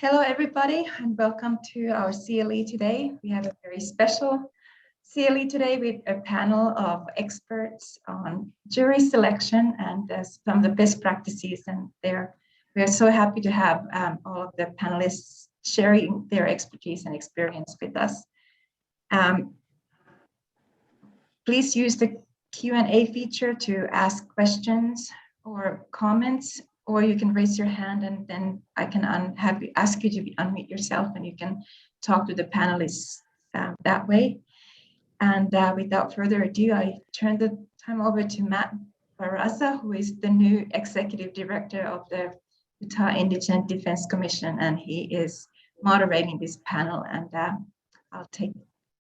Hello, everybody, and welcome to our CLE today. We have a very special CLE today with a panel of experts on jury selection and some of the best practices. And we are so happy to have all of the panelists sharing their expertise and experience with us. Please use the Q&A feature to ask questions or comments, or you can raise your hand and then I can ask you to unmute yourself and you can talk to the panelists that way. And without further ado, I turn the time over to Matt Barraza, who is the new Executive Director of the Utah Indigent Defense Commission, and he is moderating this panel. And I'll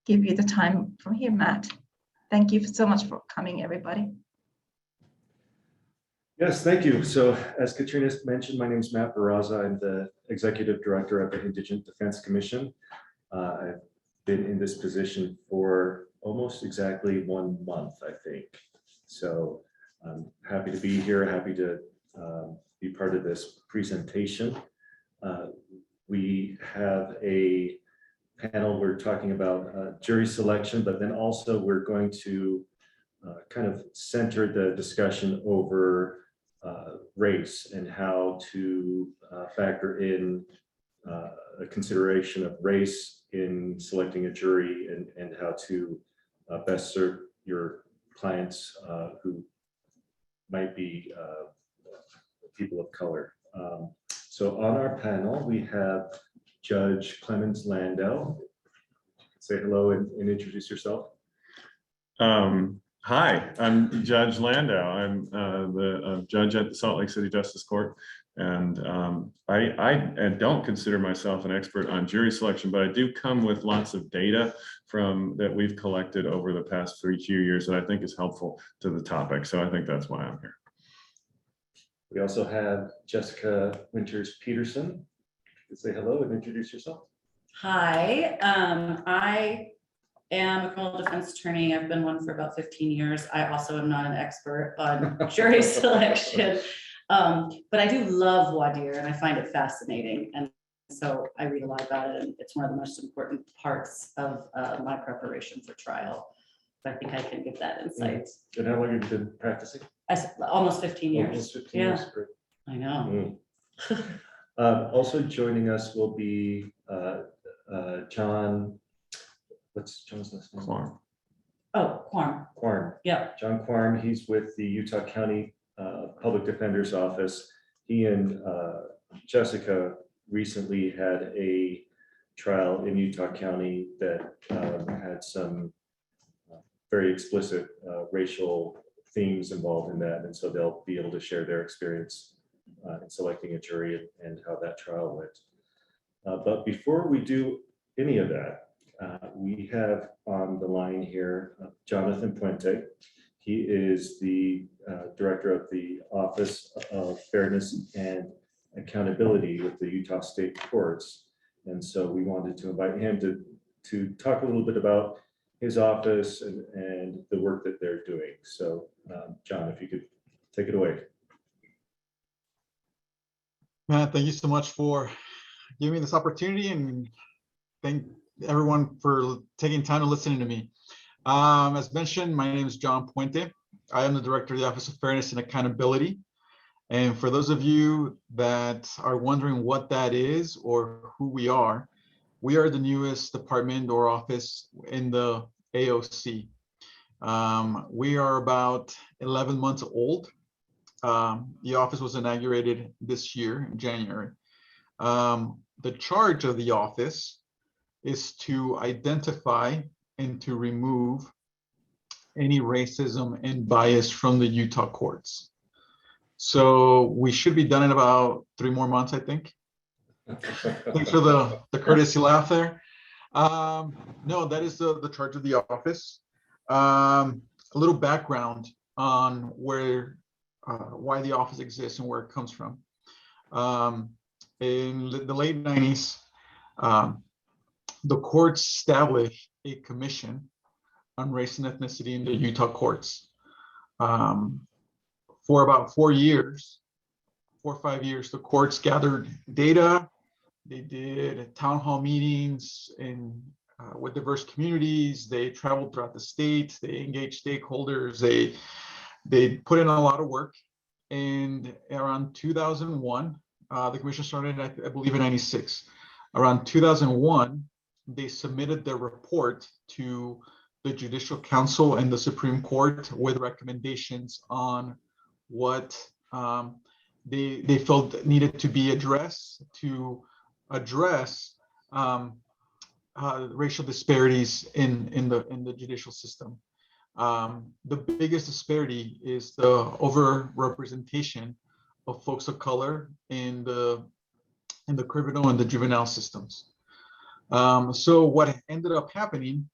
give you the time from here, Matt. Thank you so much for coming, everybody. Yes, thank you. So as Katrina mentioned, my name is Matt Barraza. I'm the Executive Director of the Indigent Defense Commission. I've been in this position for almost exactly 1 month, I think. So I'm happy to be here, happy to be part of this presentation. We have a panel, we're talking about jury selection, but then also we're going to kind of center the discussion over race and how to factor in a consideration of race in selecting a jury and how to best serve your clients who might be people of color. So on our panel, we have Judge Clemens Landau. Say hello and introduce yourself. Hi, I'm Judge Landau. I'm the judge at the Salt Lake City Justice Court, and I don't consider myself an expert on jury selection, but I do come with lots of data that we've collected over the past few years that I think is helpful to the topic. So I think that's why I'm here. We also have Jessica Winters Peterson. Say hello and introduce yourself. Hi, I am a criminal defense attorney. I've been one for about 15 years. I also am not an expert on jury selection, but I do love voir dire and I find it fascinating. And so I read a lot about it, and it's one of the most important parts of my preparation for trial. But I think I can give that insight. And how long have you been practicing? Almost 15 years. Almost 15 years. Yeah. Great. I know. Also joining us will be John, what's John's last name? Quorum. Oh, Quorum. Quorum. Yeah. John Quorum, he's with the Utah County Public Defender's Office. He and Jessica recently had a trial in Utah County that had some very explicit racial themes involved in that. And so they'll be able to share their experience in selecting a jury and how that trial went. But before we do any of that, we have on the line here Jonathan Puente. He is the director of the Office of Fairness and Accountability with the Utah State Courts. And so we wanted to invite him to talk a little bit about his office and the work that they're doing. So John, if you could take it away. Matt, thank you so much for giving me this opportunity, and thank everyone for taking time to listen to me. As mentioned, my name is John Puente. I am the director of the Office of Fairness and Accountability. And for those of you that are wondering what that is or who we are the newest department or office in the AOC. We are about 11 months old. The office was inaugurated this year in January. The charge of the office is to identify and to remove any racism and bias from the Utah courts. So we should be done in about 3 more months, I think. Thanks for the courtesy laugh there. No, that is the charge of the office. A little background on why the office exists and where it comes from. In the late 90s, the courts established a commission on race and ethnicity in the Utah courts. For about 4 years, 4 or 5 years, the courts gathered data, They did town hall meetings with diverse communities. They traveled throughout the state. They engaged stakeholders. They put in a lot of work. And around 2001, the commission started, I believe, in '96. Around 2001, they submitted their report to the Judicial Council and the Supreme Court with recommendations on what they felt needed to be addressed to address racial disparities in the judicial system. The biggest disparity is the overrepresentation of folks of color in the criminal and the juvenile systems. So what ended up happening,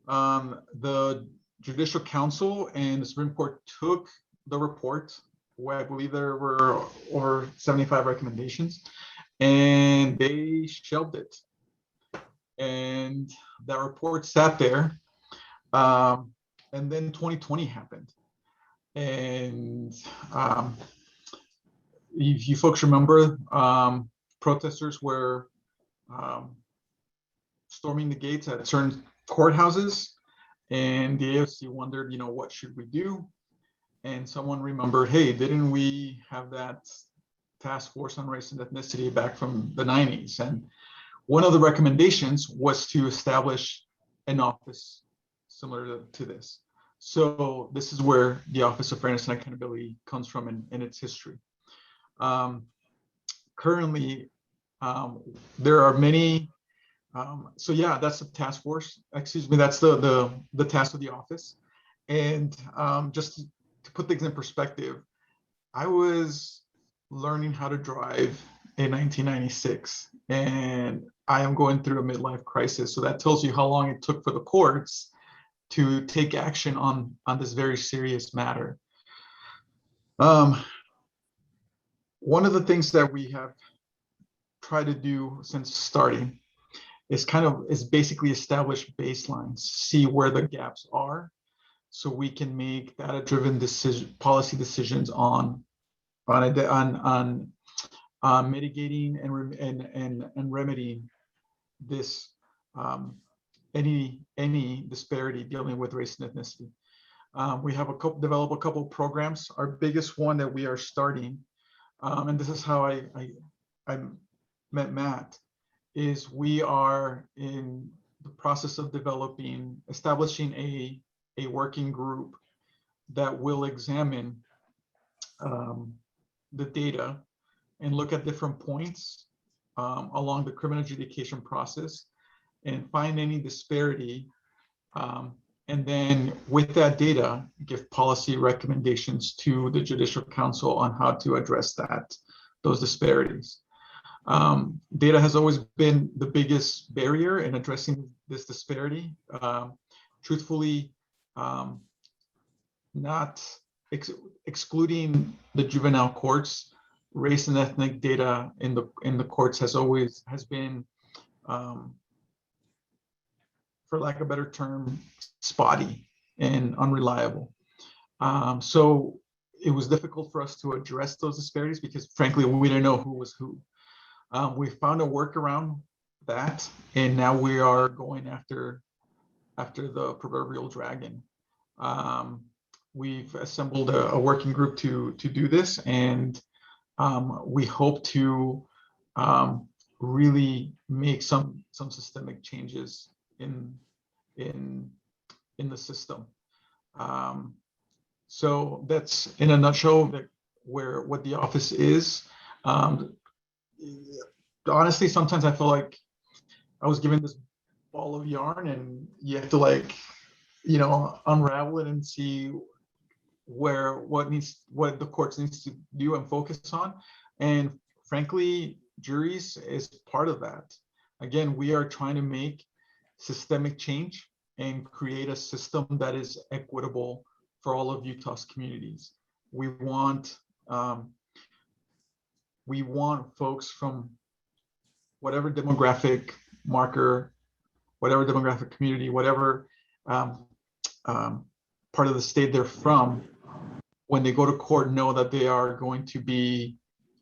the Judicial Council and the Supreme Court took the report, where I believe there were over 75 recommendations, and they shelved it. And that report sat there. And then 2020 happened. And if you folks remember, protesters were storming the gates at certain courthouses, and the AOC wondered, what should we do? And someone remembered, hey, didn't we have that task force on race and ethnicity back from the 90s? And one of the recommendations was to establish an office similar to this. So this is where the Office of Fairness and Accountability comes from in its history. Currently, there are many. So yeah, that's the task force. Excuse me, that's the task of the office. And just to put things in perspective, I was learning how to drive in 1996, and I am going through a midlife crisis. So that tells you how long it took for the courts to take action on this very serious matter. One of the things that we have tried to do since starting is basically establish baselines, see where the gaps are, so we can make data-driven policy decisions on mitigating and remedying this any disparity dealing with race and ethnicity. We have developed a couple of programs. Our biggest one that we are starting, and this is how I met Matt, is we are in the process of establishing a working group that will examine the data and look at different points along the criminal adjudication process and find any disparity, and then with that data, give policy recommendations to the Judicial Council on how to address those disparities. Data has always been the biggest barrier in addressing this disparity. Truthfully, not excluding the juvenile courts, race and ethnic data in the courts has been, for lack of a better term, spotty and unreliable. So it was difficult for us to address those disparities because, frankly, we didn't know who was who. We found a workaround that, and now we are going after the proverbial dragon. We've assembled a working group to do this, and we hope to really make some systemic changes in the system. So that's in a nutshell what the office is. Honestly, sometimes I feel like I was given this ball of yarn, and you have to unravel it and see what the courts needs to do and focus on. And frankly, juries is part of that. Again, we are trying to make systemic change and create a system that is equitable for all of Utah's communities. We want folks from whatever demographic marker, whatever demographic community, whatever part of the state they're from, when they go to court, know that they are going to be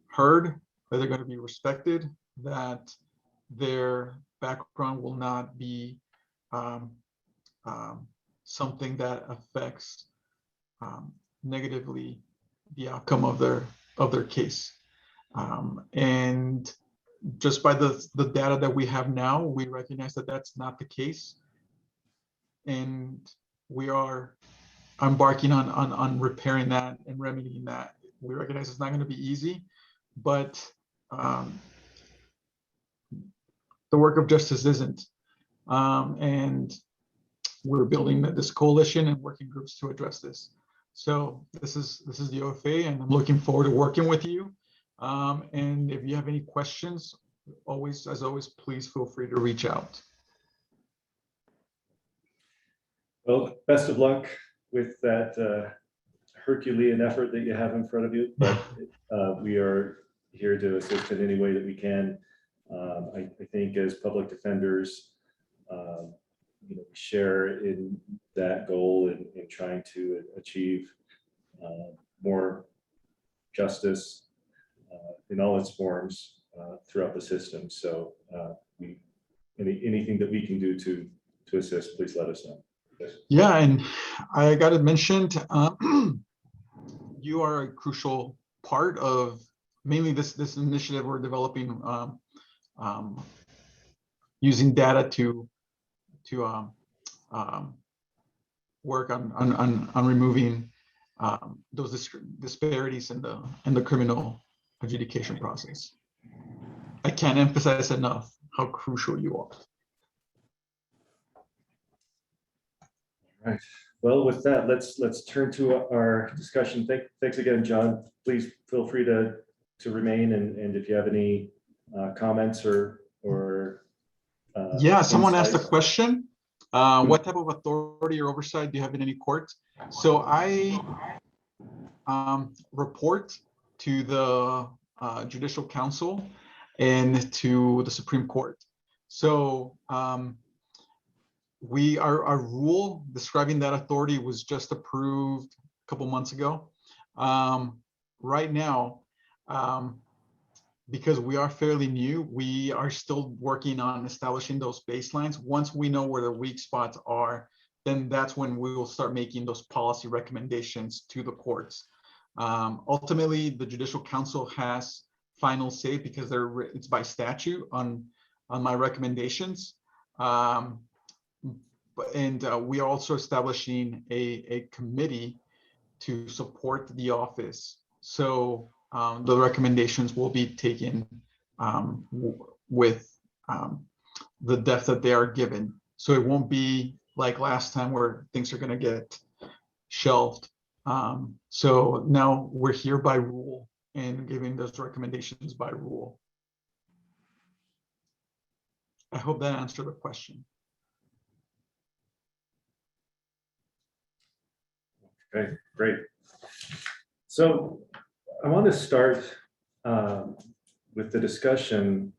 heard, that they're going to be respected, that their background will not be um, something that affects negatively the outcome of their case. And just by the data that we have now, we recognize that that's not the case. And we are embarking on repairing that and remedying that. We recognize it's not going to be easy, but the work of justice isn't. And we're building this coalition and working groups to address this. So this is the OFA, and I'm looking forward to working with you. And if you have any questions, as always, please feel free to reach out. Well, best of luck with that Herculean effort that you have in front of you, but we are here to assist in any way that we can. I think as public defenders, we share in that goal in trying to achieve more justice in all its forms throughout the system. So anything that we can do to assist, please let us know. Yeah, and I got it mentioned, you are a crucial part of mainly this initiative we're developing, using data to work on removing those disparities in the criminal adjudication process. I can't emphasize enough how crucial you are. Right. Well, with that, let's turn to our discussion. Thanks again, John. Please feel free to remain, and if you have any comments or yeah, someone asked a insights. question. What type of authority or oversight do you have in any court? So I report to the Judicial Council and to the Supreme Court. So our rule describing that authority was just approved a couple months ago. Right now, because we are fairly new, we are still working on establishing those baselines. Once we know where the weak spots are, then that's when we will start making those policy recommendations to the courts. Ultimately, the Judicial Council has final say because it's by statute on my recommendations. And we are also establishing a committee to support the office. So the recommendations will be taken with the depth that they are given. So it won't be like last time where things are going to get shelved. So now we're here by rule and giving those recommendations by rule. I hope that answered the question. Okay, great. So I want to start with the discussion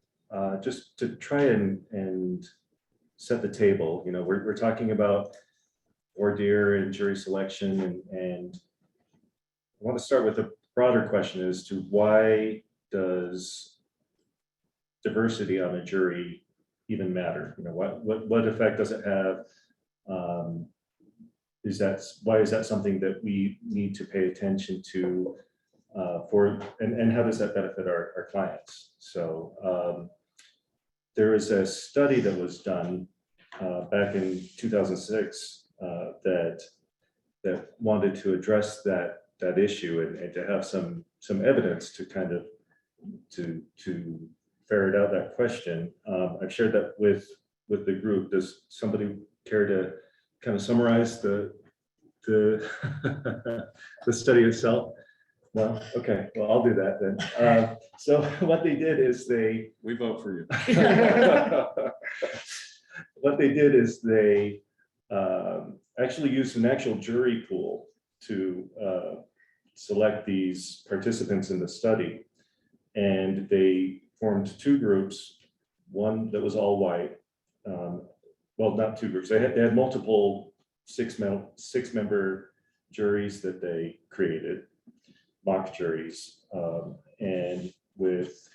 just to try and set the table. You know, we're talking about voir dire and jury selection, and I want to start with a broader question as to why does diversity on a jury even matter? You know, what effect does it have? Why is that something that we need to pay attention to and how does that benefit our clients? So there was a study that was done back in 2006 that wanted to address that issue and to have some evidence to kind of to ferret out that question. I've shared that with the group. Does somebody care to kind of summarize the the study itself? No? Okay, well, I'll do that then. So what they did is We vote for you. what they did is they actually used an actual jury pool to select these participants in the study. And they formed two groups, one that was all white. Well, not two groups. They had multiple six-member juries that they created, mock juries. And with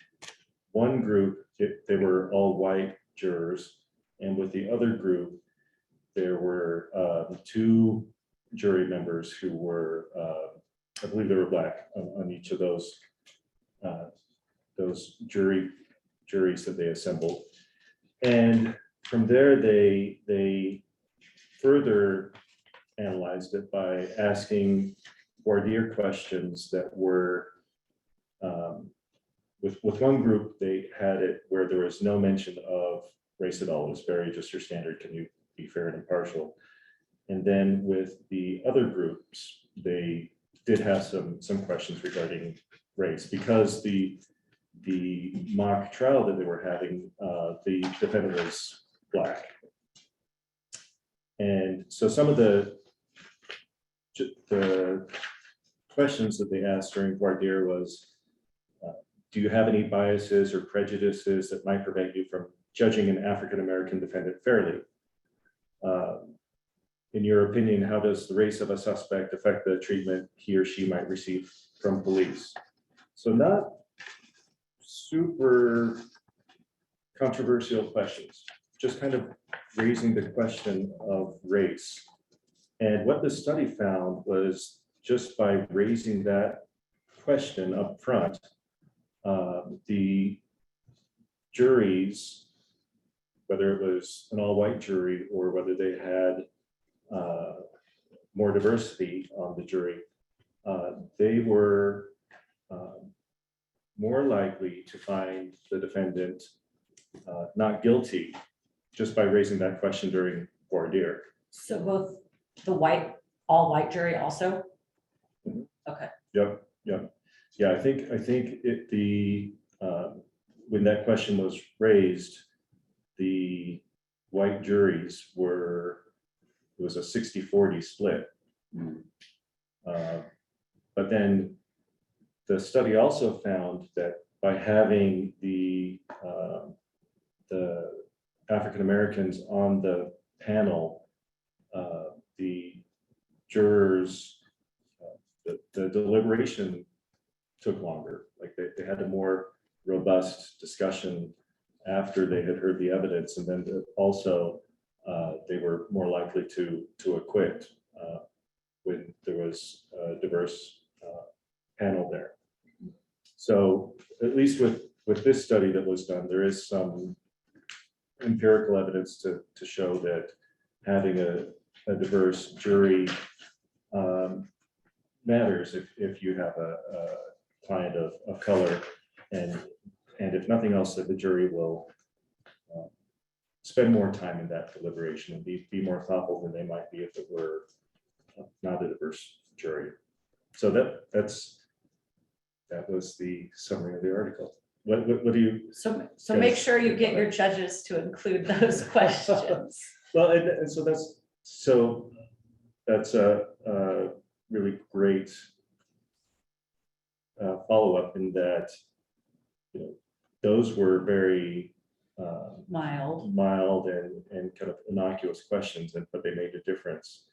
one group, they were all white jurors. And with the other group, there were 2 jury members who were, I believe they were black on each of those juries that they assembled. And from there, they further analyzed it by asking voir dire questions that were, with one group, they had it where there was no mention of race at all. It was very just your standard, can you be fair and impartial? And then with the other groups, they did have some questions regarding race, because the mock trial that they were having, the defendant was black. And so some of the questions that they asked during voir dire was, do you have any biases or prejudices that might prevent you from judging an African-American defendant fairly? In your opinion, how does the race of a suspect affect the treatment he or she might receive from police? So not super controversial questions, just kind of raising the question of race. And what the study found was, just by raising that question up front, the juries, whether it was an all-white jury or whether they had more diversity on the jury, they were more likely to find the defendant not guilty just by raising that question during voir dire. So both the all white jury also? Okay. Yep. Yeah, I think when that question was raised, the white juries were, it was a 60-40 split. But then the study also found that by having the African Americans on the panel, the jurors, the deliberation took longer. Like they had a more robust discussion after they had heard the evidence, and then also they were more likely to acquit when there was a diverse panel there. So at least with this study that was done, there is some empirical evidence to show that having a diverse jury matters if you have a client of color, and if nothing else, that the jury will spend more time in that deliberation and be more thoughtful than they might be if it were not a diverse jury. So that was the summary of the article. What do you? So make sure you get your judges to include those questions. Well, and so that's a really great follow-up, in that, you know, those were very Mild. and kind of innocuous questions, but they made a difference.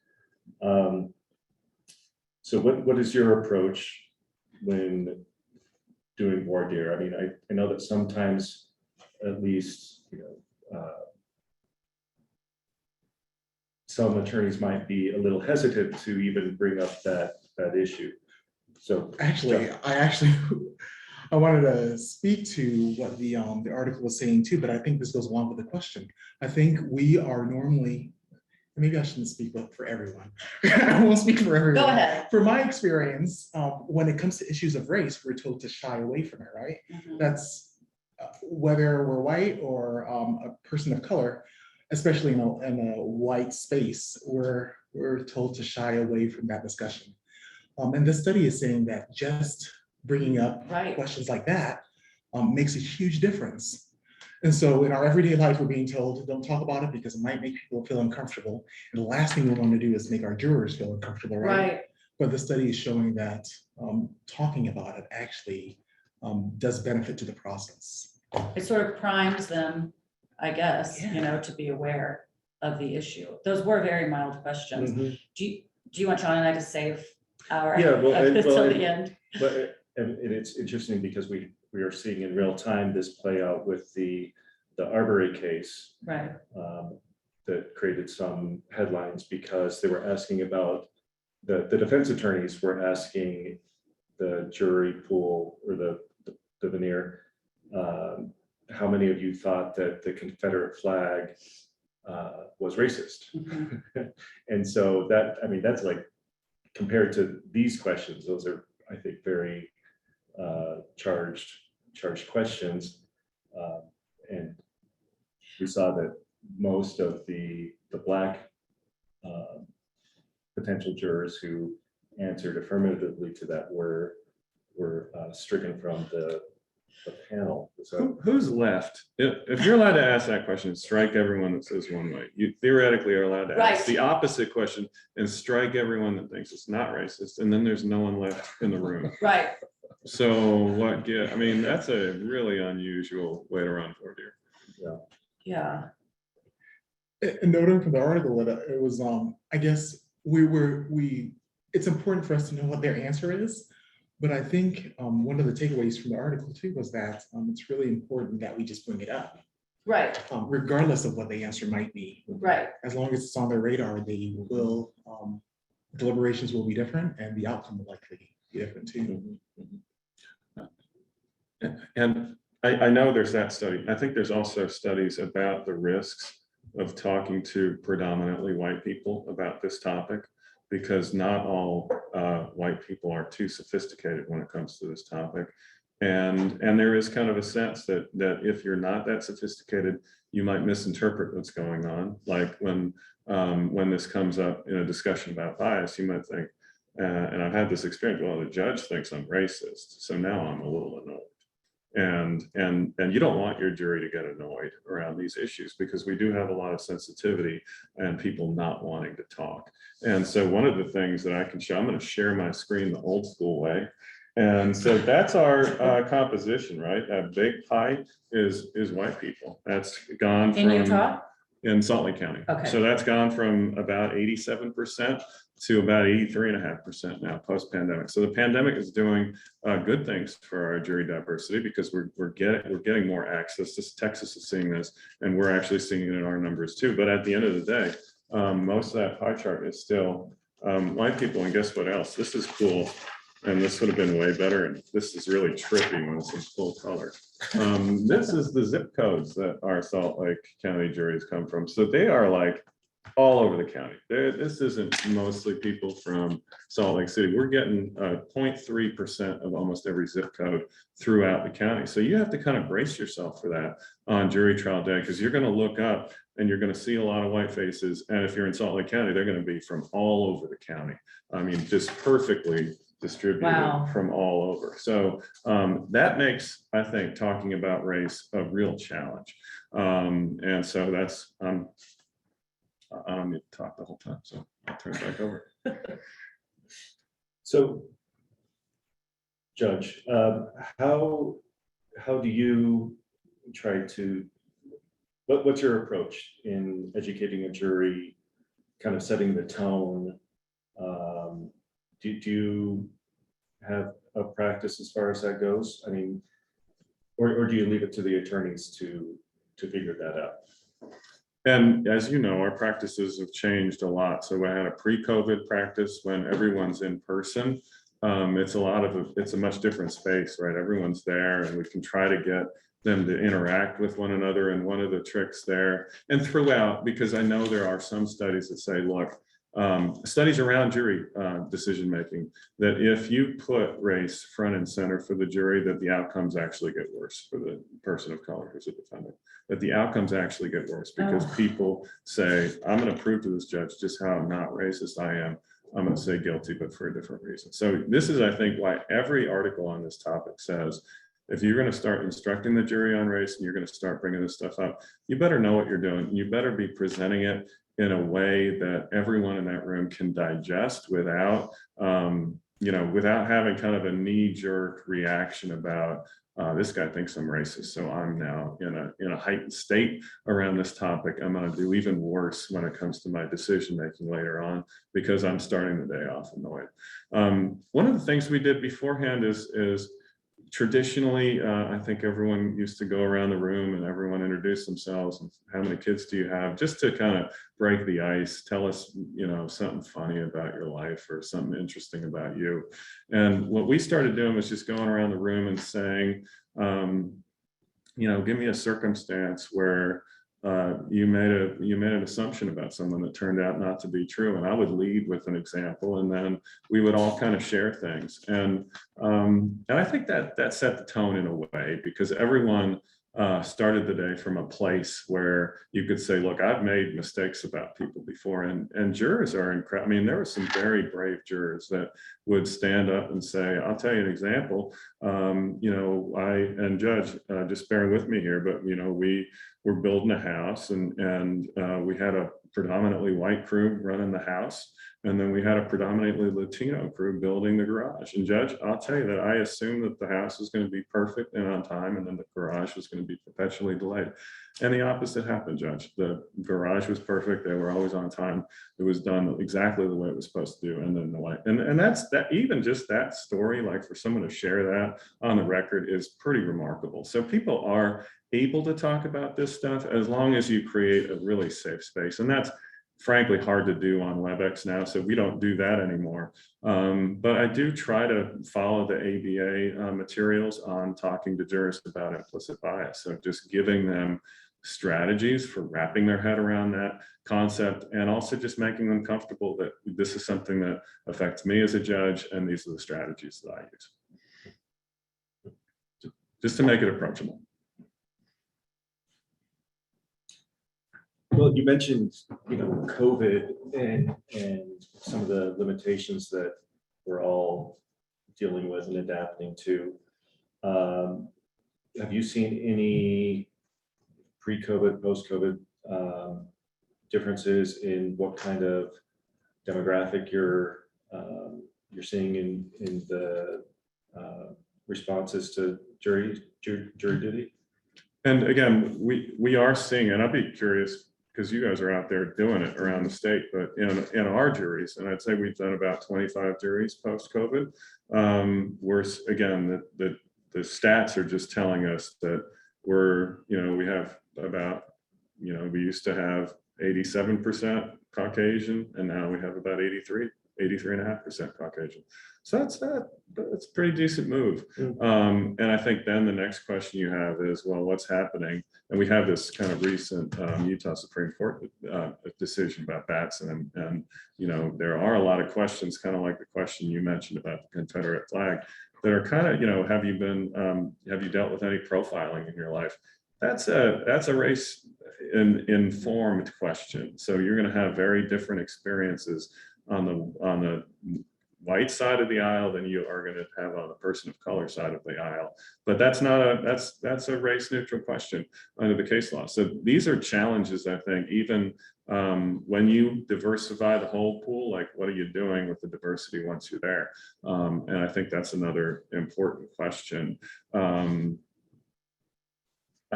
So what is your approach when doing voir dire? I mean, I know that sometimes, at least, you know, some attorneys might be a little hesitant to even bring up that issue. So I wanted to speak to what the article was saying too, but I think this goes along with the question. I think we are normally, maybe I shouldn't speak for everyone. I won't speak for everyone. Go ahead. From my experience, when it comes to issues of race, we're told to shy away from it, right? Mhm. That's whether we're white or a person of color, especially in a white space, we're told to shy away from that discussion. And the study is saying that just bringing up questions like that makes a huge difference. And so in our everyday life, we're being told, don't talk about it because it might make people feel uncomfortable. And the last thing we want to do is make our jurors feel uncomfortable, right? But the study is showing that talking about it actually does benefit to the process. It sort of primes them, I guess, you know, to be aware of the issue. Those were very mild questions. Mhm. Do you want John and I to save our Yeah, well, till the end? But and it's interesting because we we are seeing in real time this play out with the Arbery case Right. that created some headlines because they were asking about, the defense attorneys were asking the jury pool or the veneer, how many of you thought that the Confederate flag was racist? Mhm. And so that, I mean, that's like, compared to these questions, those are, I think, very charged questions. And we saw that most of the Black potential jurors who answered affirmatively to that were stricken from the panel. So Who's left? If you're allowed to ask that question, strike everyone that says one way. You theoretically are allowed to ask Right. the opposite question and strike everyone that thinks it's not racist, and then there's no one left in the room. Right. So what? Yeah, I mean, that's a really unusual way to run for it here. Yeah. And noting from the article, it was, I guess it's important for us to know what their answer is. But I think one of the takeaways from the article too was that it's really important that we just bring it up, Right. regardless of what the answer might be. Right. As long as it's on their radar, they will, deliberations will be different and the outcome will likely be different too. And I know there's that study. I think there's also studies about the risks of talking to predominantly white people about this topic, because not all white people are too sophisticated when it comes to this topic. And there is kind of a sense that if you're not that sophisticated, you might misinterpret what's going on. Like when this comes up in a discussion about bias, you might think, and I've had this experience, well, the judge thinks I'm racist, so now I'm a little annoyed. And you don't want your jury to get annoyed around these issues, because we do have a lot of sensitivity and people not wanting to talk. And so one of the things that I can show, I'm going to share my screen the old school way. And so that's our composition, right? That big pie is white people. That's gone In from Utah? in Salt Lake County. Okay. So that's gone from about 87% to about 83.5% now post-pandemic. So the pandemic is doing good things for our jury diversity, because we're getting more access. Texas is seeing this, and we're actually seeing it in our numbers too. But at the end of the day, most of that pie chart is still white people. And guess what else? This is cool. And this would have been way better. And this is really trippy when it's in full color. This is the zip codes that our Salt Lake County juries come from. So they are like all over the county. This isn't mostly people from Salt Lake City. We're getting 0.3% of almost every zip code throughout the county. So you have to kind of brace yourself for that on jury trial day, because you're going to look up and you're going to see a lot of white faces. And if you're in Salt Lake County, they're going to be from all over the county. I mean, just perfectly distributed Wow. from all over. So that makes, I think, talking about race a real challenge. And so that's, I don't need to talk the whole time, so I'll turn it back over. So, Judge, how do you try to, what's your approach in educating a jury, kind of setting the tone? Do you have a practice as far as that goes? I mean, or do you leave it to the attorneys to figure that out? And as you know, our practices have changed a lot. So we had a pre-COVID practice when everyone's in person. It's a much different space, right? Everyone's there, and we can try to get them to interact with one another. And one of the tricks there, and throughout, because I know there are some studies that say, look, studies around jury decision making, that if you put race front and center for the jury, that the outcomes actually get worse for the person of color who's a defendant. That the outcomes actually get worse because people say, I'm going to prove to this judge just how not racist I am. I'm going to say guilty, but for a different reason. So this is, I think, why every article on this topic says, if you're going to start instructing the jury on race and you're going to start bringing this stuff up, you better know what you're doing. You better be presenting it in a way that everyone in that room can digest without, without having kind of a knee-jerk reaction about this guy thinks I'm racist, so I'm now in a heightened state around this topic. I'm going to do even worse when it comes to my decision making later on because I'm starting the day off annoyed. One of the things we did beforehand is Traditionally, I think everyone used to go around the room and everyone introduced themselves and how many kids do you have, just to kind of break the ice, tell us, something funny about your life or something interesting about you. And what we started doing was just going around the room and saying, give me a circumstance where you made an assumption about someone that turned out not to be true, and I would lead with an example, and then we would all kind of share things. And I think that set the tone in a way, because everyone started the day from a place where you could say, look, I've made mistakes about people before, and jurors are incredible. I mean, there were some very brave jurors that would stand up and say, I'll tell you an example. And Judge, just bear with me here, but we were building a house, and we had a predominantly white crew running the house, and then we had a predominantly Latino crew building the garage. And Judge, I'll tell you that I assumed that the house was going to be perfect and on time, and then the garage was going to be perpetually delayed. And the opposite happened, Judge. The garage was perfect. They were always on time. It was done exactly the way it was supposed to do. And then the light, and that's that. Even just that story, like for someone to share that on the record, is pretty remarkable. So people are able to talk about this stuff as long as you create a really safe space, and that's frankly hard to do on WebEx now, so we don't do that anymore. But I do try to follow the ABA materials on talking to jurors about implicit bias. So just giving them strategies for wrapping their head around that concept, and also just making them comfortable that this is something that affects me as a judge, and these are the strategies that I use. Just to make it approachable. Well, you mentioned, COVID and some of the limitations that we're all dealing with and adapting to. Have you seen any pre-COVID, post-COVID differences in what kind of demographic you're seeing in the responses to jury duty? And again, we are seeing, and I'd be curious, because you guys are out there doing it around the state, but in our juries, and I'd say we've done about 25 juries post-COVID. We're, again, the stats are just telling us that we have about, we used to have 87% Caucasian, and now we have about 83.5% Caucasian. So that's a pretty decent move. And I think then the next question you have is, well, what's happening? And we have this kind of recent Utah Supreme Court decision about Batson, and there are a lot of questions, kind of like the question you mentioned about the Confederate flag, that are kind of, have you dealt with any profiling in your life? That's a race informed question. So you're going to have very different experiences on the white side of the aisle than you are going to have on the person of color side of the aisle. But that's a race neutral question under the case law. So these are challenges, I think, even when you diversify the whole pool, like what are you doing with the diversity once you're there? And I think that's another important question. I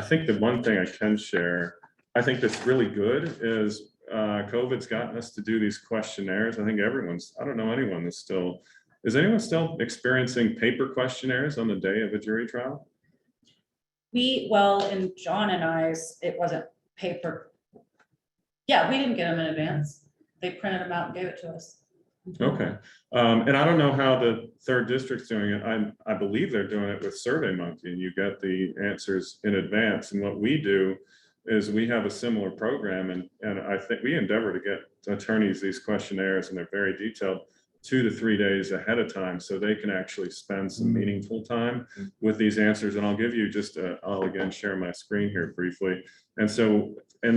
think the one thing I can share, I think that's really good is COVID's gotten us to do these questionnaires. I think I don't know anyone that's is anyone still experiencing paper questionnaires on the day of a jury trial? In John and I's, it wasn't paper. Yeah, we didn't get them in advance. They printed them out and gave it to us. Okay. And I don't know how the third district's doing it. I believe they're doing it with SurveyMonkey, and you get the answers in advance. And what we do is we have a similar program, and I think we endeavor to get attorneys these questionnaires, and they're very detailed, 2 to 3 days ahead of time, so they can actually spend some meaningful time with these answers. And I'll give you I'll again share my screen here briefly. And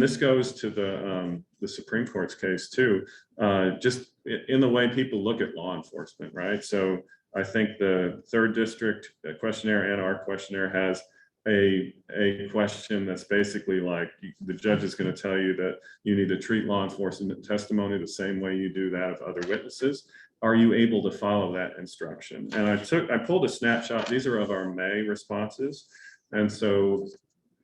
this goes to the Supreme Court's case too, just in the way people look at law enforcement, right? So I think the third district questionnaire and our questionnaire has a question that's basically like, the judge is going to tell you that you need to treat law enforcement testimony the same way you do that of other witnesses. Are you able to follow that instruction? And I pulled a snapshot. These are of our May responses. And so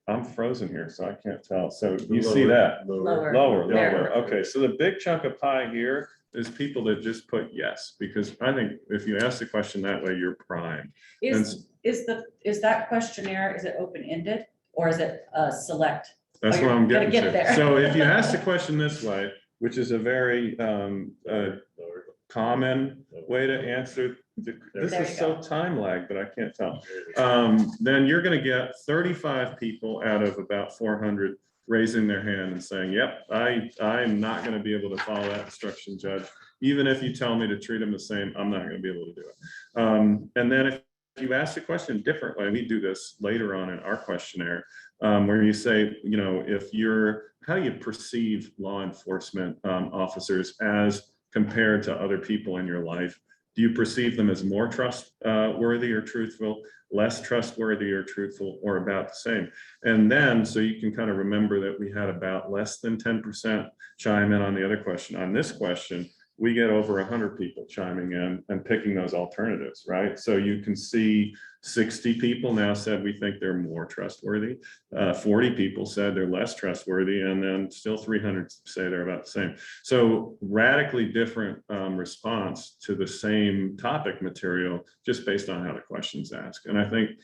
I'm frozen here, so I can't tell. So you see that? Lower. Lower. There. Okay, so the big chunk of pie here is people that just put yes, because I think if you ask the question that way, you're primed. Is that questionnaire, is it open-ended or is it select? That's Oh, what you're I'm gonna getting get to. there. So if you ask the question this way, which is a very common way to answer, this There is you so go. time lag, but I can't tell. Then you're gonna get 35 people out of about 400 raising their hand and saying, yep, I'm not gonna be able to follow that instruction, Judge. Even if you tell me to treat them the same, I'm not gonna be able to do it. And then if you ask the question differently, we do this later on in our questionnaire, where you say, you know, how do you perceive law enforcement officers as compared to other people in your life? Do you perceive them as more trustworthy or truthful, less trustworthy or truthful, or about the same? And then, so you can kind of remember that we had about less than 10% chime in on the other question. On this question, we get over 100 people chiming in and picking those alternatives, right? So you can see 60 people now said we think they're more trustworthy. 40 people said they're less trustworthy, and then still 300 say they're about the same. So radically different response to the same topic material, just based on how the question's asked. And I think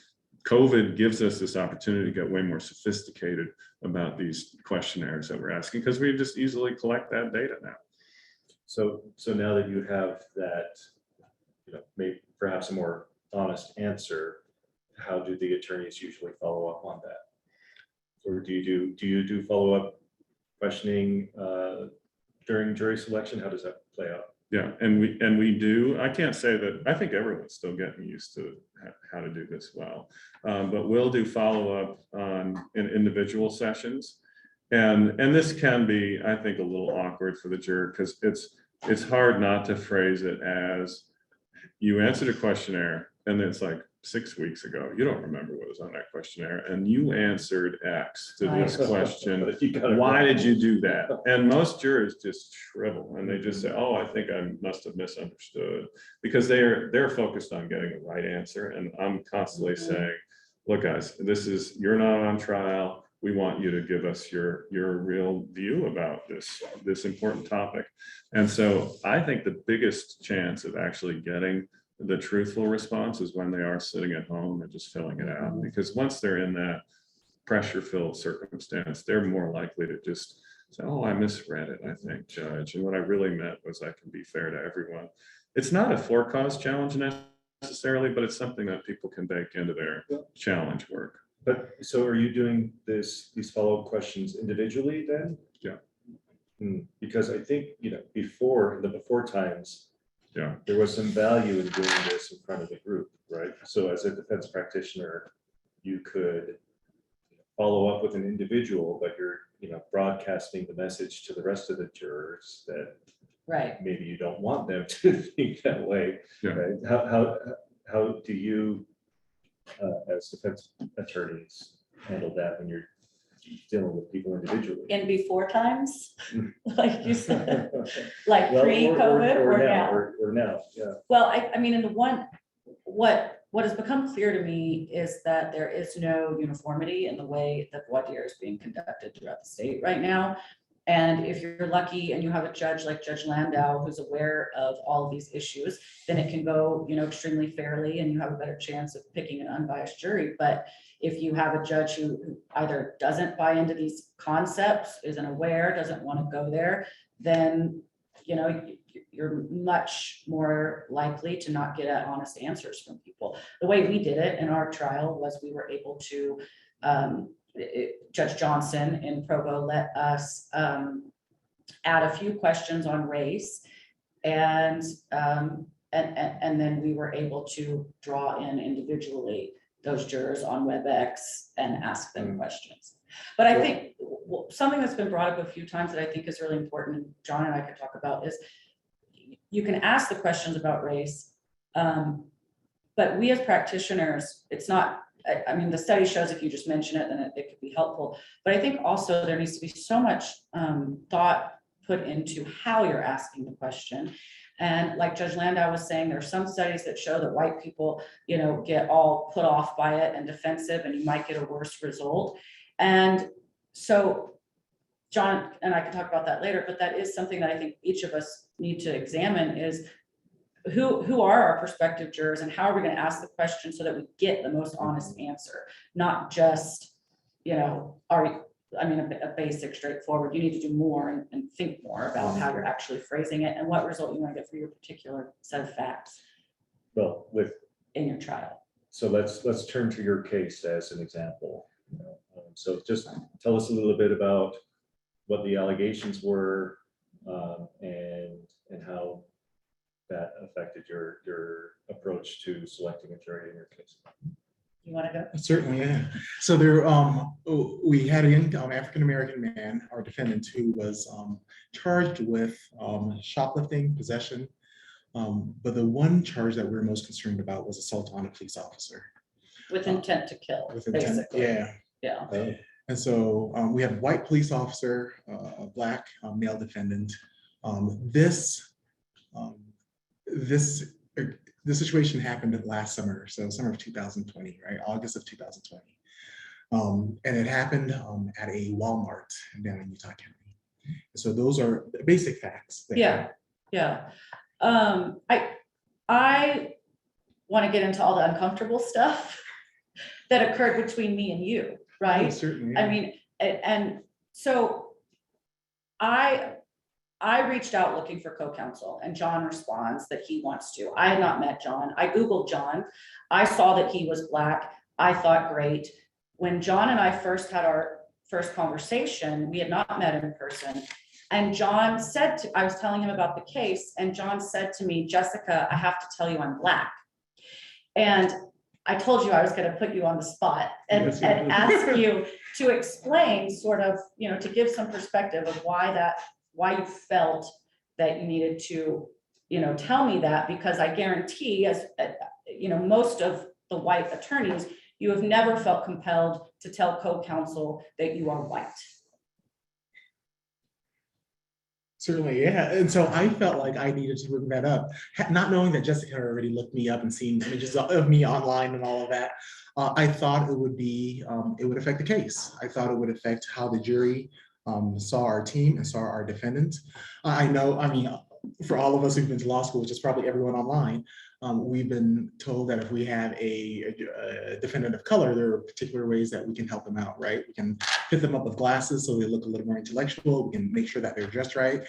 COVID gives us this opportunity to get way more sophisticated about these questionnaires that we're asking, because we just easily collect that data now. So now that you have that, you know, maybe perhaps a more honest answer, how do the attorneys usually follow up on that? Or do you do follow-up questioning during jury selection? How does that play out? Yeah, and we do. I can't say that, I think everyone's still getting used to how to do this well. But we'll do follow-up in individual sessions. And this can be, I think, a little awkward for the juror, because it's hard not to phrase it as you answered a questionnaire and it's like 6 weeks ago, you don't remember what was on that questionnaire, and you answered X to this question. Why did you do that? And most jurors just shrivel and they just say, oh, I think I must have misunderstood, because they're focused on getting the right answer. And I'm constantly saying, look, guys, you're not on trial. We want you to give us your real view about this important topic. And so I think the biggest chance of actually getting the truthful response is when they are sitting at home and just filling it out, because once they're in that pressure-filled circumstance, they're more likely to just say, oh, I misread it, I think, Judge. And what I really meant was I can be fair to everyone. It's not a for-cause challenge necessarily, but it's something that people can bake into their challenge work. But so are you doing these follow-up questions individually then? Yeah. Because I think, you know, before times, Yeah. there was some value in doing this in front of the group, right? So as a defense practitioner, you could follow up with an individual, but you're, you know, broadcasting the message to the rest of the jurors that Right. maybe you don't want them to think that way. Yeah. Right? How do you, as defense attorneys, handle that when you're dealing with people individually? In before times, like you said, like Well, pre-COVID or now? Or now, yeah. Well, I mean, in the one, what has become clear to me is that there is no uniformity in the way that voir dire is being conducted throughout the state right now. And if you're lucky and you have a judge like Judge Landau, who's aware of all of these issues, then it can go, you know, extremely fairly, and you have a better chance of picking an unbiased jury. But if you have a judge who either doesn't buy into these concepts, isn't aware, doesn't want to go there, then, you know, you're much more likely to not get honest answers from people. The way we did it in our trial was we were able to, Judge Johnson in Provo let us add a few questions on race, and then we were able to draw in individually those jurors on WebEx and ask them questions. But I think something that's been brought up a few times that I think is really important, and John and I could talk about, is you can ask the questions about race, but we as practitioners, it's not, I mean, the study shows if you just mention it, then it could be helpful. But I think also there needs to be so much thought put into how you're asking the question. And like Judge Landau was saying, there are some studies that show that white people, you know, get all put off by it and defensive, and you might get a worse result. And so John and I can talk about that later, but that is something that I think each of us need to examine is who are our prospective jurors and how are we going to ask the question so that we get the most honest answer, not just, a basic straightforward, you need to do more and think more about how you're actually phrasing it and what result you want to get for your particular set of facts Well, in your trial. so let's turn to your case as an example. So just tell us a little bit about what the allegations were, and how that affected your approach to selecting a jury in your case. You want to go? Certainly, yeah. So there, we had a young African-American man, our defendant, who was charged with shoplifting, possession. But the one charge that we're most concerned about was assault on a police officer. With intent to kill, With intent, basically. yeah. Yeah. And so we had a white police officer, a black male defendant. This situation happened last summer, so summer of 2020, right? August of 2020. And it happened at a Walmart down in Utah County. So those are the basic facts. Yeah. I want to get into all the uncomfortable stuff that occurred between me and you, right? Certainly. I mean, and so I reached out looking for co-counsel and John responds that he wants to. I had not met John. I Googled John. I saw that he was Black. I thought, great. When John and I first had our first conversation, we had not met in person. And John said I was telling him about the case, and John said to me, Jessica, I have to tell you I'm Black. And I told you I was going to put you on the spot and ask you to explain sort of, to give some perspective of why you felt that you needed to, tell me that, because I guarantee, as most of the white attorneys, you have never felt compelled to tell co-counsel that you are white. Certainly, yeah. And so I felt like I needed to bring that up, not knowing that Jessica had already looked me up and seen images of me online and all of that. I thought it would affect the case. I thought it would affect how the jury saw our team and saw our defendant. For all of us who've been to law school, which is probably everyone online, we've been told that if we have a defendant of color, there are particular ways that we can help them out, right? We can fit them up with glasses so they look a little more intellectual. We can make sure that they're dressed right.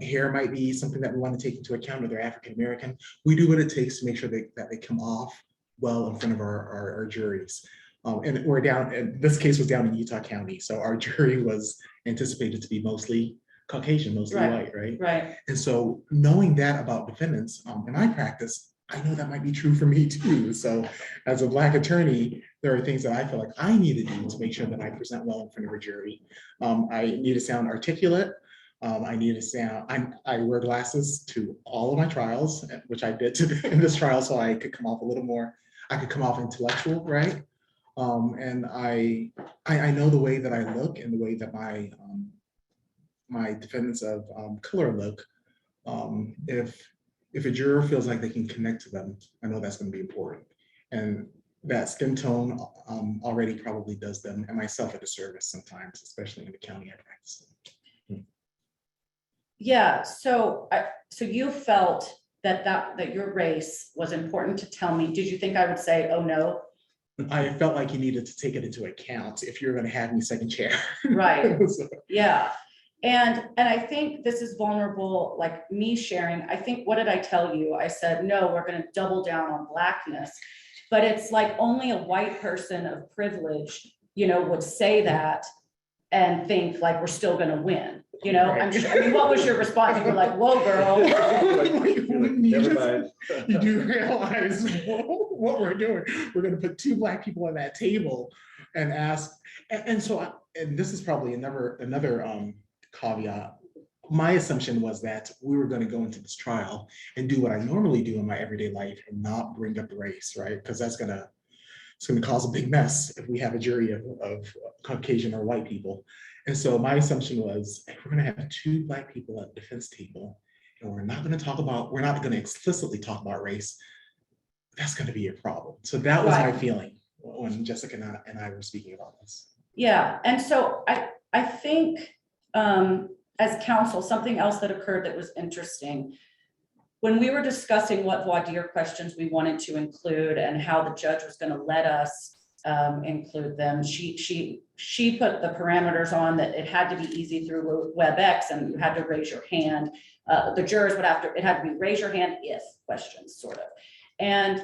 Hair might be something that we want to take into account if they're African-American. We do what it takes to make sure that they come off well in front of our juries. And we're down, and this case was down in Utah County. So our jury was anticipated to be mostly Caucasian, mostly white, right? Right. And so knowing that about defendants in my practice, I know that might be true for me too. So as a Black attorney, there are things that I feel like I need to do to make sure that I present well in front of a jury. I need to sound articulate. I need to sound, I wear glasses to all of my trials, which I did in this trial, so I could come off a little more, I could come off intellectual, right? And I know the way that I look and the way that my defendants of color look. If a juror feels like they can connect to them, I know that's going to be important. And that skin tone already probably does them and myself a disservice sometimes, especially in the county I practice in. Yeah, so you felt that your race was important to tell me. Did you think I would say, oh no? I felt like you needed to take it into account if you're going to have me second chair. Right. So, Yeah. And I think this is vulnerable, like me sharing. I think, what did I tell you? I said, no, we're going to double down on Blackness. But it's like only a white person of privilege, would say that and think like we're still going to win. What was your response? You were like, whoa, girl. Never mind. You do realize what we're doing. We're going to put two Black people at that table and ask. And so, and this is probably another caveat. My assumption was that we were going to go into this trial and do what I normally do in my everyday life and not bring up race, right? Because it's going to cause a big mess if we have a jury of Caucasian or white people. And so my assumption was, if we're going to have two Black people at the defense table, and we're not going to explicitly talk about race, that's going to be a problem. So that was my feeling when Jessica and I were speaking about this. Yeah, and so I think as counsel, something else that occurred that was interesting. When we were discussing what voir dire questions we wanted to include and how the judge was going to let us include them, she put the parameters on that it had to be easy through WebEx and you had to raise your hand. The jurors would have to, it had to be raise your hand if questions, sort of. And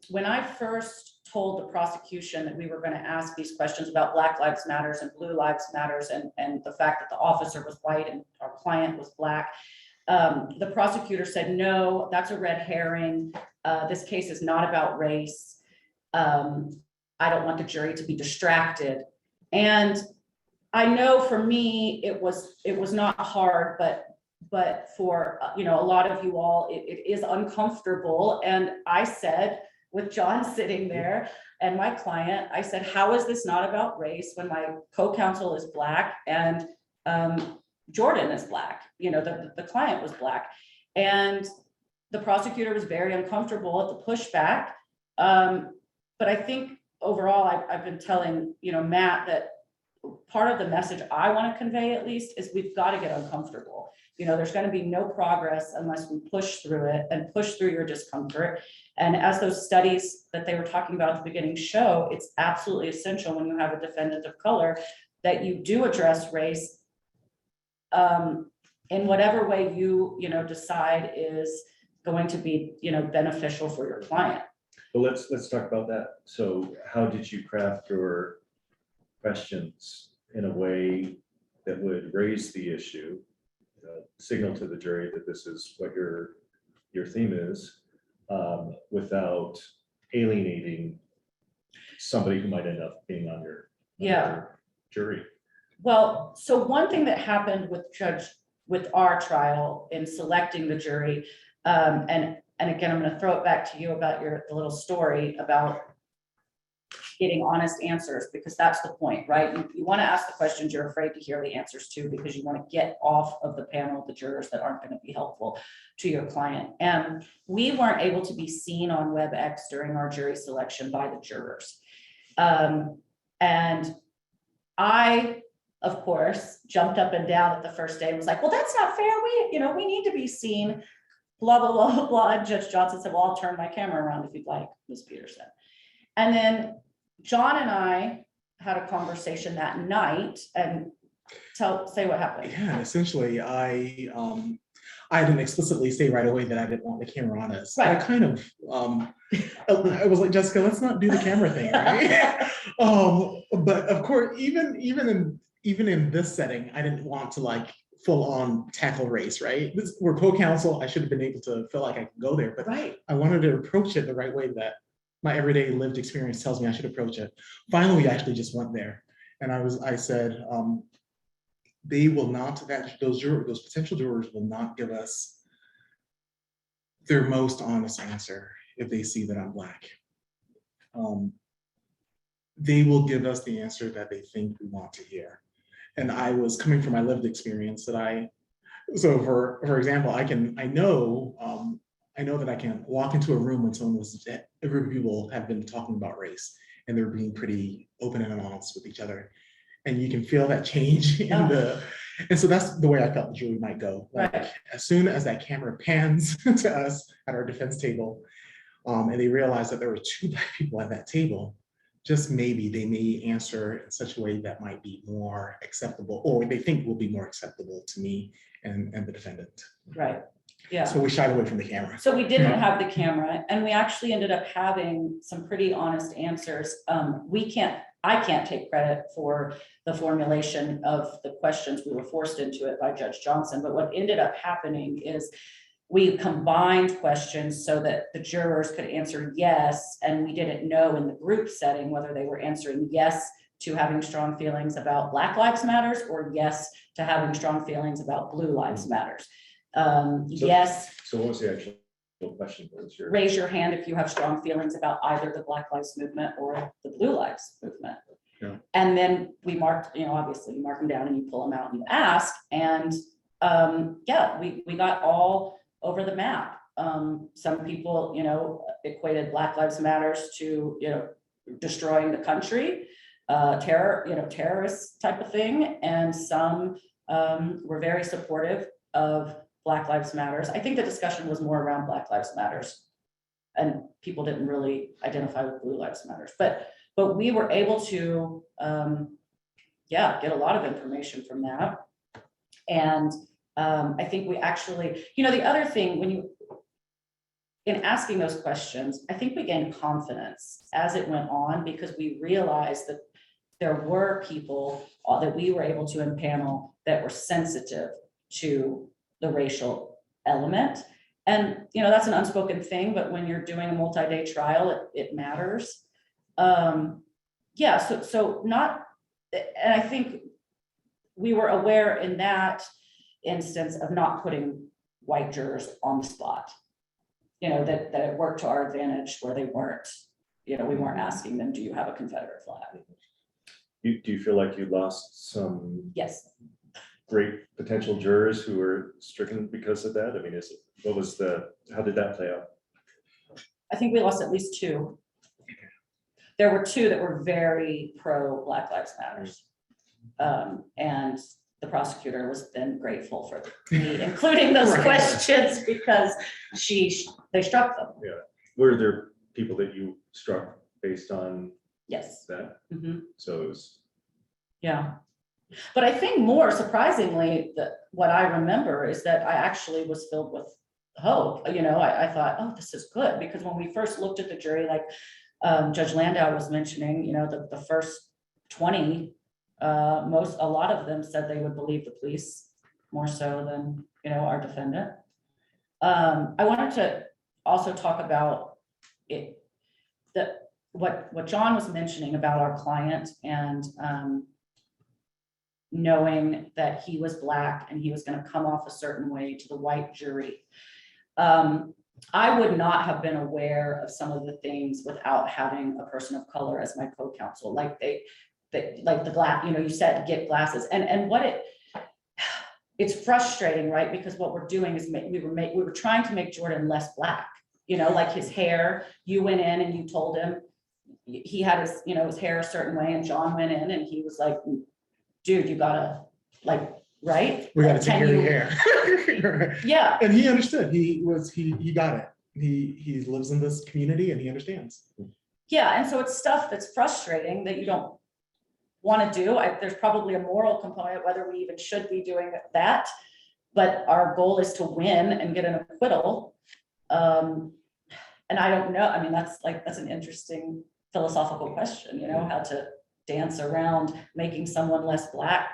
when I first told the prosecution that we were going to ask these questions about Black Lives Matters and Blue Lives Matters and the fact that the officer was white and our client was Black, the prosecutor said, no, that's a red herring. This case is not about race. I don't want the jury to be distracted. And I know for me, it was not hard, but for, you know, a lot of you all, it is uncomfortable. And I said, with John sitting there and my client, I said, how is this not about race when my co-counsel is Black and Jordan is Black, you know, the client was Black. And the prosecutor was very uncomfortable at the pushback. But I think overall, I've been telling, you know, Matt, that part of the message I want to convey at least is we've got to get uncomfortable. You know, there's going to be no progress unless we push through it and push through your discomfort. And as those studies that they were talking about at the beginning show, it's absolutely essential when you have a defendant of color that you do address race in whatever way you know, decide is going to be, you know, beneficial for your client. Well, let's talk about that. So how did you craft your questions in a way that would raise the issue, signal to the jury that this is what your theme is, without alienating somebody who might end up being on your jury? Well, so one thing that happened with our trial in selecting the jury, and again, I'm going to throw it back to you about the little story about getting honest answers, because that's the point, right? You want to ask the questions you're afraid to hear the answers to, because you want to get off of the panel the jurors that aren't going to be helpful to your client. And we weren't able to be seen on WebEx during our jury selection by the jurors. And I, of course, jumped up and down at the first day and was like, well, that's not fair. We need to be seen. Blah, blah, blah, blah. And Judge Johnson said, well, I'll turn my camera around if you'd like, Ms. Peterson. And then John and I had a conversation that night, and say what happened. Yeah, essentially, I didn't explicitly say right away that I didn't want the camera on us. Right. I kind of, I was like, Jessica, let's not do the camera thing, right? But of course, even in this setting, I didn't want to like full on tackle race, right? We're co-counsel. I should have been able to feel like I could go there, but Right. I wanted to approach it the right way that my everyday lived experience tells me I should approach it. Finally, we actually just went there. And I said, they will not, those potential jurors will not give us their most honest answer if they see that I'm Black. They will give us the answer that they think we want to hear. And I was coming from my lived experience that so for example, I know that I can walk into a room when a group of people have been talking about race and they're being pretty open and honest with each other. And you can feel that change and so that's the way I felt the jury might go. Like, Right. As soon as that camera pans to us at our defense table, and they realize that there were 2 Black people at that table, just maybe they may answer in such a way that might be more acceptable, or they think will be more acceptable to me and the defendant. Right. Yeah. So we shied away from the camera. So we didn't have the camera, and we actually ended up having some pretty honest answers. I can't take credit for the formulation of the questions. We were forced into it by Judge Johnson, but what ended up happening is we combined questions so that the jurors could answer yes, and we didn't know in the group setting whether they were answering yes to having strong feelings about Black Lives Matters or yes to having strong feelings about Blue Lives Matters. Yes. So what was the actual question? Raise your hand if you have strong feelings about either the Black Lives Movement or the Blue Lives Movement. Yeah. And then we marked, obviously you mark them down and you pull them out and you ask. And yeah, we got all over the map. Some people, equated Black Lives Matters to, destroying the country, terrorist type of thing. And some were very supportive of Black Lives Matters. I think the discussion was more around Black Lives Matters, and people didn't really identify with Blue Lives Matters. But we were able to, get a lot of information from that. And I think we actually, the other thing, in asking those questions, I think we gained confidence as it went on, because we realized that there were people that we were able to impanel that were sensitive to the racial element. And, that's an unspoken thing, but when you're doing a multi-day trial, it matters. And I think we were aware in that instance of not putting white jurors on the spot. That it worked to our advantage where they weren't, we weren't asking them, do you have a Confederate flag? Do you feel like you lost some Yes. great potential jurors who were stricken because of that? I mean, how did that play out? I think we lost at least 2. There were 2 that were very pro Black Lives Matters. And the prosecutor was then grateful for me including those Right. questions, because they struck them. Yeah. Were there people that you struck based on Yes. that? Mhm. So it was, Yeah. But I think more surprisingly, that what I remember is that I actually was filled with hope. I thought, oh, this is good, because when we first looked at the jury, like Judge Landau was mentioning, the first 20, a lot of them said they would believe the police more so than, our defendant. I wanted to also talk about it, what John was mentioning about our client, and knowing that he was Black and he was going to come off a certain way to the white jury. I would not have been aware of some of the things without having a person of color as my co-counsel, like the glass, you said get glasses, and it's frustrating, right? Because what we're doing is we were trying to make Jordan less Black, like his hair. You went in and you told him he had his, his hair a certain way, and John went in and he was like, dude, you gotta right? We gotta take Can care of you- your hair. Yeah, And he understood. He got it. He lives in this community and he understands. yeah, and so it's stuff that's frustrating that you don't want to do. There's probably a moral component whether we even should be doing that, but our goal is to win and get an acquittal. And I don't know. I mean, that's an interesting philosophical question. How to dance around making someone less Black.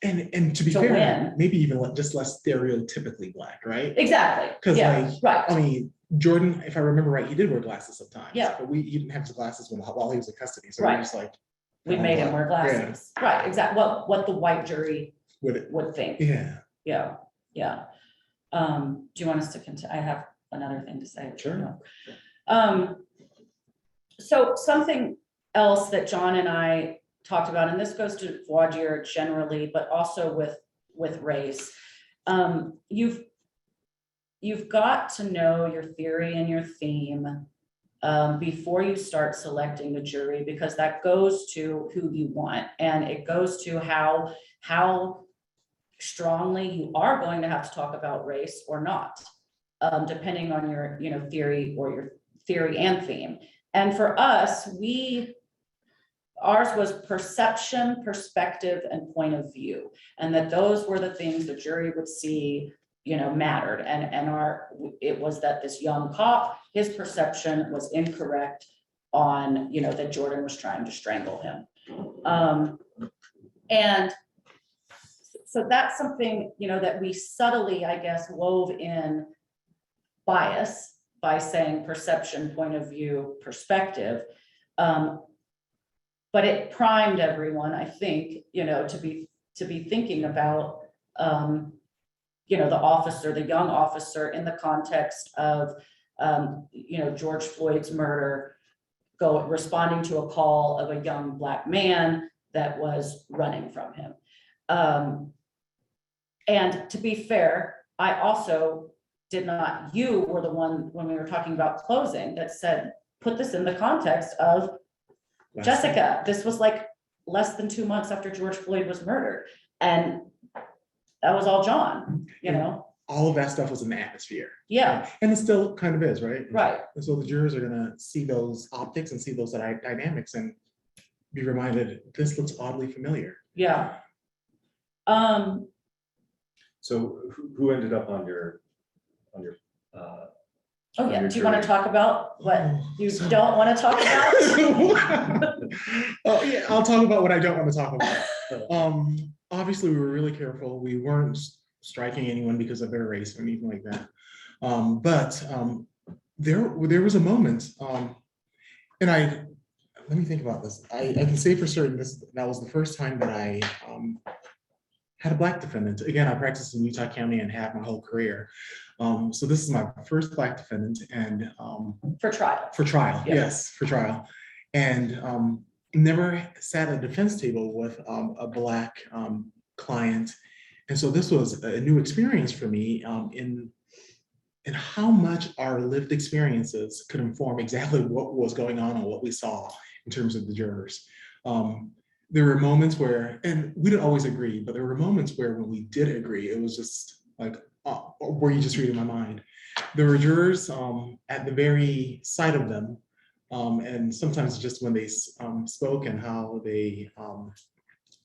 And to be To fair, win. maybe even just less stereotypically Black, right? Exactly. 'Cause, Yeah. Right. I mean, Jordan, if I remember right, he did wear glasses sometimes. Yeah. But he didn't have his glasses while he was in custody. So Right. we're just like, We made him wear glasses. Right. Exactly. What the white jury would it? would think. Yeah. Yeah. Yeah. Do you want us to continue? I have another thing to say. Sure. So something else that John and I talked about, and this goes to voir dire generally, but also with race. You've got to know your theory and your theme before you start selecting the jury, because that goes to who you want, and it goes to how strongly you are going to have to talk about race or not, depending on your theory or your theory and theme. And for us, ours was perception, perspective, and point of view, and that those were the things the jury would see, mattered. And it was that this young cop, his perception was incorrect on, that Jordan was trying to strangle him. And so that's something, that we subtly, I guess, wove in bias by saying perception, point of view, perspective. But it primed everyone, I think, to be thinking about, the young officer in the context of, George Floyd's murder, responding to a call of a young Black man that was running from him. And to be fair, I also you were the one, when we were talking about closing, that said, put this in the context of Jessica. This was like less than 2 months after George Floyd was murdered. And that was all John, you know? All of that stuff was in the atmosphere. Yeah, And it still kind of is, right? right. And so the jurors are gonna see those optics and see those dynamics and be reminded, this looks oddly familiar. Yeah. So who ended up on your, Oh, yeah. your Do you want to jury. talk about what Oh, you so- don't want to talk about? Oh, yeah, I'll talk about what I don't want to talk about. Obviously, we were really careful. We weren't striking anyone because of their race or anything like that. But there was a moment, and let me think about this. I can say for certain that was the first time that I had a Black defendant. Again, I practiced in Utah County and have my whole career. So this is my first Black defendant and For trial. for trial, Yeah. yes, for trial. And never sat at a defense table with a Black client. And so this was a new experience for me in how much our lived experiences could inform exactly what was going on and what we saw in terms of the jurors. There were moments where, and we didn't always agree, but there were moments where when we did agree, it was just like, were you just reading my mind? There were jurors at the very sight of them, and sometimes just when they spoke and how they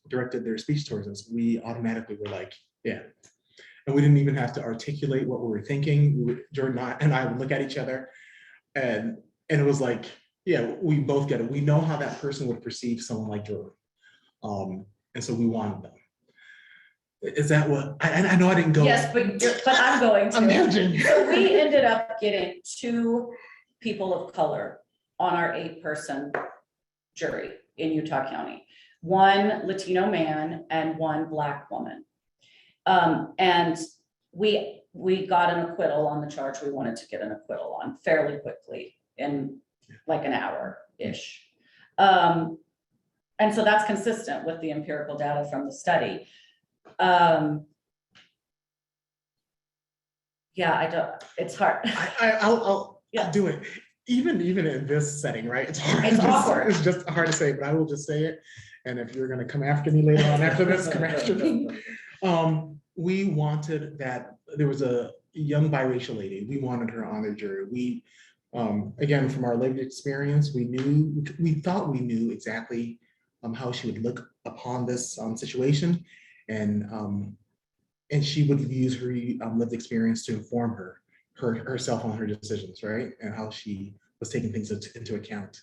directed their speech towards us, we automatically were like, yeah. And we didn't even have to articulate what we were thinking. Jordan and I would look at each other and it was like, yeah, we both get it. We know how that person would perceive someone like Jordan. And so we wanted them. Is that what, I know I didn't go. Yes, but I'm going to. Imagine. So we ended up getting 2 people of color on our 8-person jury in Utah County. 1 Latino man and 1 Black woman. And we got an acquittal on the charge we wanted to get an acquittal on fairly quickly in like an hour-ish. And so that's consistent with the empirical data from the study. Yeah, I don't, it's hard. I'll Yeah. do it. Even in this setting, right? It's hard. It's awkward. It's just hard to say, but I will just say it. And if you're gonna come after me later on after this, come after me. We wanted that, there was a young biracial lady. We wanted her on the jury. We, again, from our lived experience, we thought we knew exactly how she would look upon this situation. And she would use her lived experience to inform herself on her decisions, right? And how she was taking things into account.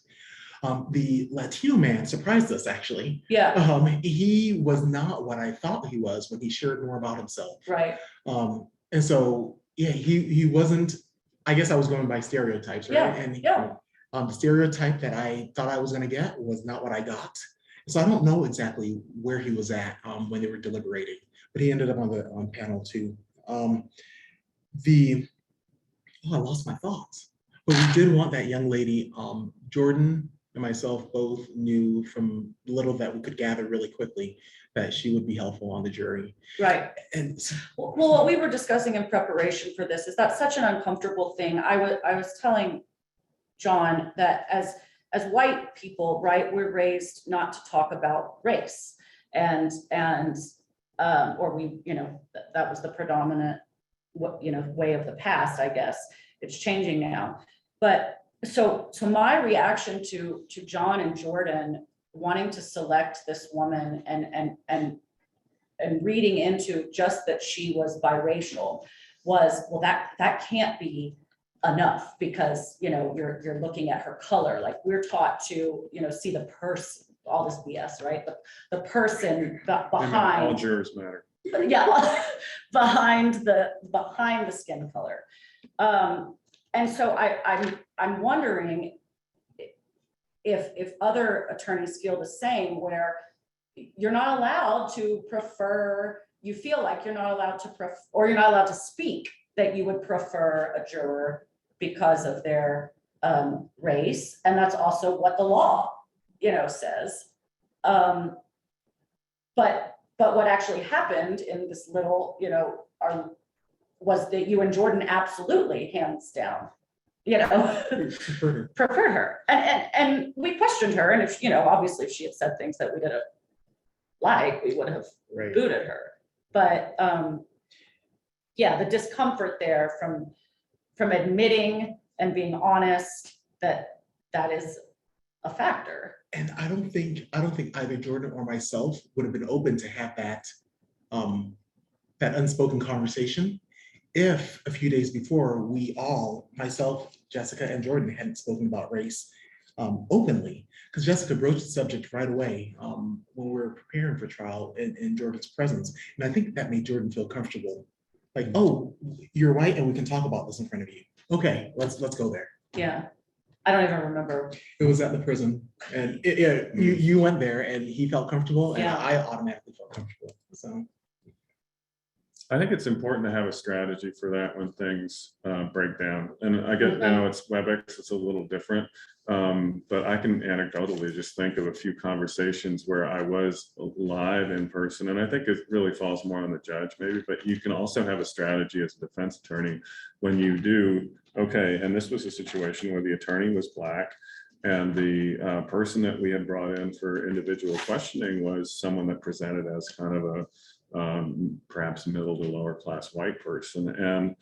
The Latino man surprised us, actually. Yeah, He was not what I thought he was when he shared more about himself. right. And so, yeah, he wasn't, I guess I was going by stereotypes, right? Yeah, And yeah. the stereotype that I thought I was gonna get was not what I got. So I don't know exactly where he was at when they were deliberating, but he ended up on the panel too. I lost my thoughts. But we did want that young lady. Jordan and myself both knew from little that we could gather really quickly that she would be helpful on the jury. Right. And Well, what we were discussing in preparation for this is that's such an uncomfortable thing. I was telling John that as white people, right, we're raised not to talk about race, and or we, you know, that was the predominant, way of the past. I guess it's changing now. But so my reaction to John and Jordan wanting to select this woman and reading into just that she was biracial was, well, that can't be enough, because you're looking at her color. Like, we're taught to see the person, all this BS, right? The person All behind, jurors matter. yeah, behind the skin color. And so I'm wondering if other attorneys feel the same, where you're not allowed to prefer, you feel like you're not allowed to or you're not allowed to speak that you would prefer a juror because of their race. And that's also what the law, says. But what actually happened in this little, was that you and Jordan absolutely, hands down, preferred her. And we questioned her. And if, obviously if she had said things that we didn't like, we would have Right. booted her. But yeah, the discomfort there from admitting and being honest that that is a factor. And I don't think either Jordan or myself would have been open to have that, that unspoken conversation if a few days before we all, myself, Jessica, and Jordan hadn't spoken about race openly. Because Jessica broached the subject right away when we were preparing for trial in Jordan's presence. And I think that made Jordan feel comfortable. Like, oh, you're white and we can talk about this in front of you. Okay, let's go there. Yeah, I don't even remember. It was at the prison, and you went there, and he felt comfortable, and Yeah. I automatically felt comfortable. So I think it's important to have a strategy for that when things break down. And I get now it's WebEx, it's a little different. But I can anecdotally just think of a few conversations where I was live in person. And I think it really falls more on the judge maybe, but you can also have a strategy as a defense attorney when you do, okay, and this was a situation where the attorney was Black and the person that we had brought in for individual questioning was someone that presented as kind of a perhaps middle to lower class white person. And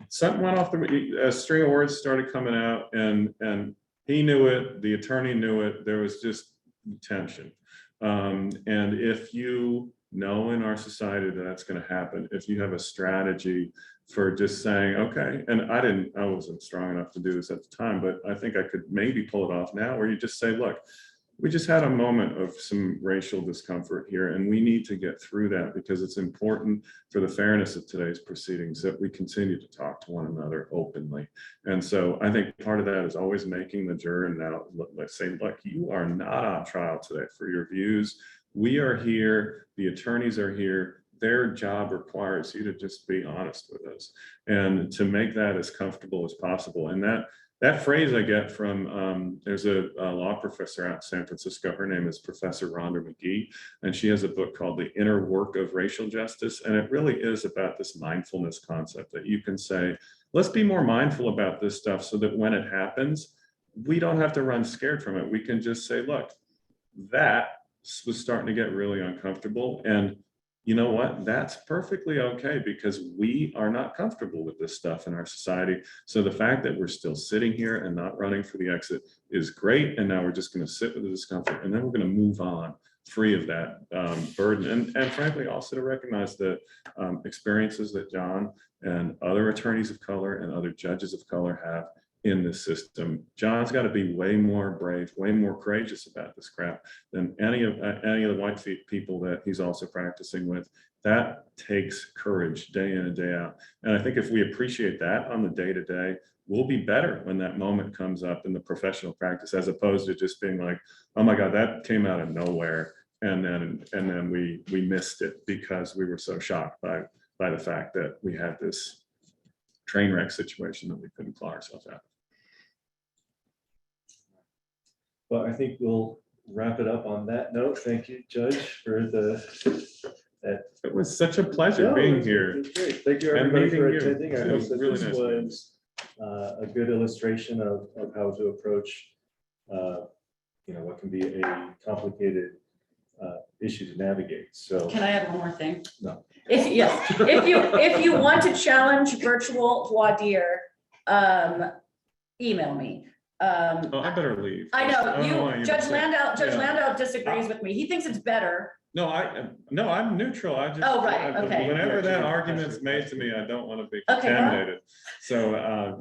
something went off a string of words started coming out, and he knew it, the attorney knew it, there was just tension. And if you know in our society that that's going to happen, if you have a strategy for just saying, okay, and I wasn't strong enough to do this at the time, but I think I could maybe pull it off now, where you just say, look, we just had a moment of some racial discomfort here, and we need to get through that because it's important for the fairness of today's proceedings that we continue to talk to one another openly. And so I think part of that is always making the juror now, let's say, look, you are not on trial today for your views. We are here, the attorneys are here. Their job requires you to just be honest with us and to make that as comfortable as possible. And that phrase I get from, there's a law professor out in San Francisco, her name is Professor Rhonda McGee, and she has a book called The Inner Work of Racial Justice. And it really is about this mindfulness concept that you can say, let's be more mindful about this stuff so that when it happens, we don't have to run scared from it. We can just say, look, that was starting to get really uncomfortable. And you know what? That's perfectly okay because we are not comfortable with this stuff in our society. So the fact that we're still sitting here and not running for the exit is great. And now we're just going to sit with the discomfort and then we're going to move on free of that burden. And frankly, also to recognize the experiences that John and other attorneys of color and other judges of color have in this system. John's got to be way more brave, way more courageous about this crap than any of the white people that he's also practicing with. That takes courage day in and day out. And I think if we appreciate that on the day-to-day, we'll be better when that moment comes up in the professional practice, as opposed to just being like, oh my God, that came out of nowhere. And then we missed it because we were so shocked by the fact that we had this train wreck situation that we couldn't claw ourselves out. Well, I think we'll wrap it up on that note. Thank you, Judge, for It was such a pleasure being here. It's great. Thank you, And everybody, for meeting you. attending. I It hope was that really this nice meeting you. was a good illustration of how to approach, what can be a complicated issue to navigate. So, Can I add one more thing? No. If you want to challenge virtual voir dire, email me. Oh, I better leave. I don't know, want you to Judge say- Landau disagrees with me. He thinks it's better. No, I'm neutral. I just. Oh, right, okay. Whenever that argument's made to me, I don't want to be Okay, well- contaminated. So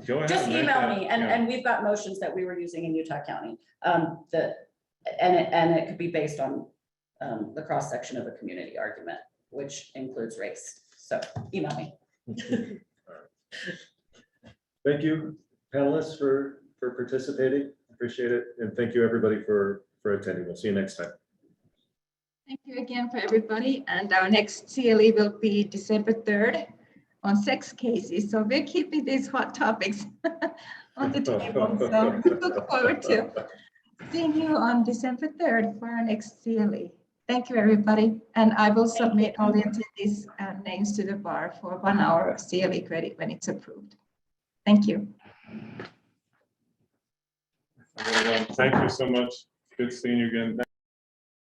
go ahead. Just and make email that- me, yeah. and we've got motions that we were using in Utah County. And it could be based on the cross-section of a community argument, which includes race. So email me. thank you, panelists, for participating. Appreciate it. And thank you, everybody, for attending. We'll see you next time. Thank you again for everybody. And our next CLE will be December 3rd on sex cases. So we're keeping these hot topics on the table. So look forward to seeing you on December 3rd for our next CLE. Thank you, everybody. And I will submit all the attendees' names to the bar for 1 hour of CLE credit when it's approved. Thank you. Thank you so much. Good seeing you again.